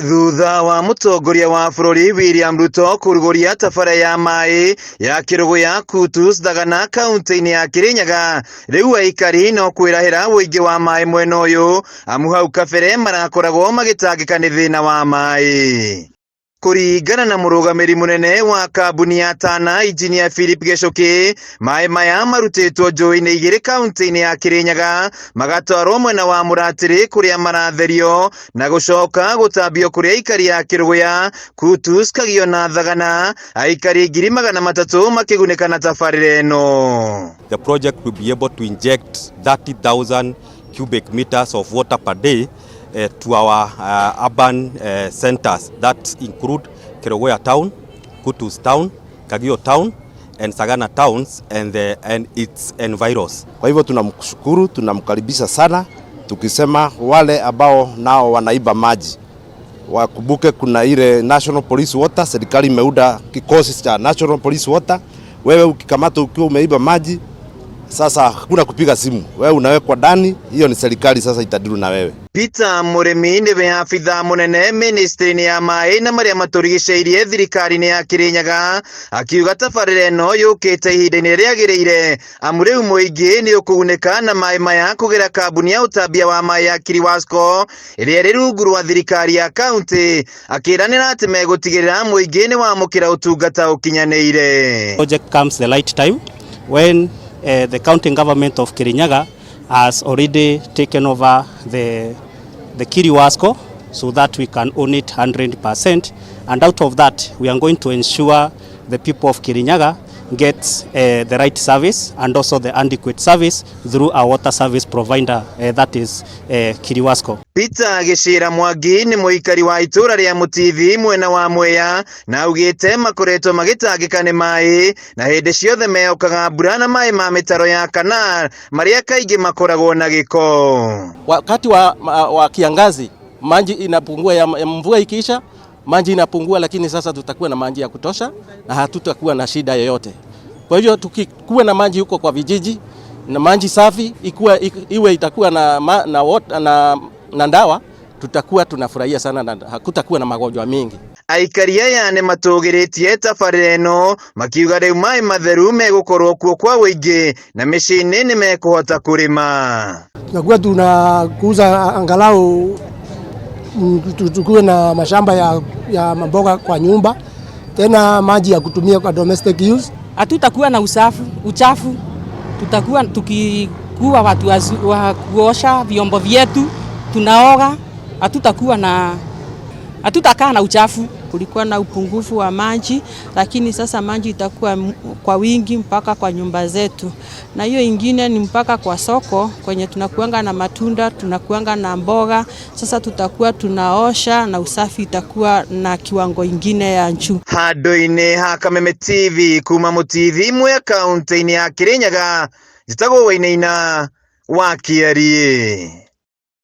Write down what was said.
Thutha wa mutongoria wa bururi William Ruto kuruguria tabara ya maai ya KERUGOYA KUTUS SAGANA kaunti-ini ya Kirinyaga, riu aikari no kwirahira wingi wa maai mwena uyu amu hau kabere marakoragwo magitangika ni thina wa maai. Kuringana na murugamiri munene wa kambuni ya THINA Engineer Philip Geshoki, maai maya marutitwo njũĩ-inĩ igĩrĩ kaunti-inĩ ya Kirinyaga magatwarwo mwena wa Muratiri kuria maratherio na gucoka gutambio kuria aikari ya KERUGOYA KUTUS KAGIO na SAGANA, aikari 300,000 makigunika na tabarĩra ĩno. The project will be able to inject 30,000 cubic meters of water per day to our urban centers that include KERUGOYA town, KUTUS town, KAGIO town and SAGANA towns and its environs. Kwa hivyo tunamshukuru, tunamkaribisha sana, tukisema wale ambao nao wanaiba maji wakumbuke kuna ile National Police Water. Serikali imeunda kikosi cha National Police Water. Wewe ukikamata ukiwa umeiba maji, sasa hakuna kupiga simu, wewe unawekwa ndani. Hiyo ni serikali sasa itadiru na wewe. Peter Murimi niwe afitha munene ministry-ini ya maai na maria maturigicĩirie thirikari-ini ya Kirinyaga, akiuga tabarĩra ĩno yũkĩte ihinda-inĩ rĩagĩrĩire amu rĩu mũingĩ nĩ ũkũgunĩka na maai maya kũgerera kambuni ya Utambia wa MAYA-AIKARI ĩrĩa ĩrĩ rungu rwa thirikari ya kaunti, akĩranĩra atĩ megũtigĩrĩra mũingĩ nĩ wamũkĩra ũtungata ũkinyanĩire. Project comes the right time when the county government of Kirinyaga has already taken over the KERUGOYA so that we can own it 100%, and out of that we are going to ensure the people of Kirinyaga get the right service and also the adequate service through our water service provider, that is KERUGOYA. Peter Gishira Mwangi ni muikari wa itura ria Mutithi mwena wa Mwea na augite makoretwo magitangika ni maai na hindi ciothe meokaga mbura na maai ma mitaro ya Canal maria kaingi makoragwo na giko. Wakati wa kiangazi maji inapungua, ya mvua ikiisha maji inapungua, lakini sasa tutakuwa na maji ya kutosha na hatutakuwa na shida yoyote. Kwa hivyo tukikuwa na maji huko kwa vijiji na maji safi iwe itakuwa na ndawa, tutakuwa tunafurahia sana na hakutakuwa na magonjwa mengi. Aikari aya nĩ matũgĩrĩtie tabarĩra ĩno makiuga rĩu maai matheru megũkorwo kuo kwa wĩingĩ na mĩciĩ-inĩ nĩ mekũhota kũrĩma. Tunakuwa tunakuza angalau tukue na mashamba ya mboga kwa nyumba, tena maji ya kutumia kwa domestic use. Hatutakuwa na uchafu, tutakuwa tukikuwa watu wa kuosha vyombo vyetu, tunaoga, hatutakaa na uchafu. Kulikuwa na upungufu wa maji, lakini sasa maji itakuwa kwa wingi mpaka kwa nyumba zetu, na hiyo ingine ni mpaka kwa soko kwenye tunakuanga na matunda, tunakuanga na mboga. Sasa tutakuwa tunaosha na usafi itakuwa na kiwango ingine ya juu. Handũ-inĩ ha Kameme TV kuma Mutithi Mwea kaunti-inĩ ya Kirinyaga, njĩtagwo Wainaina wa Kiarie.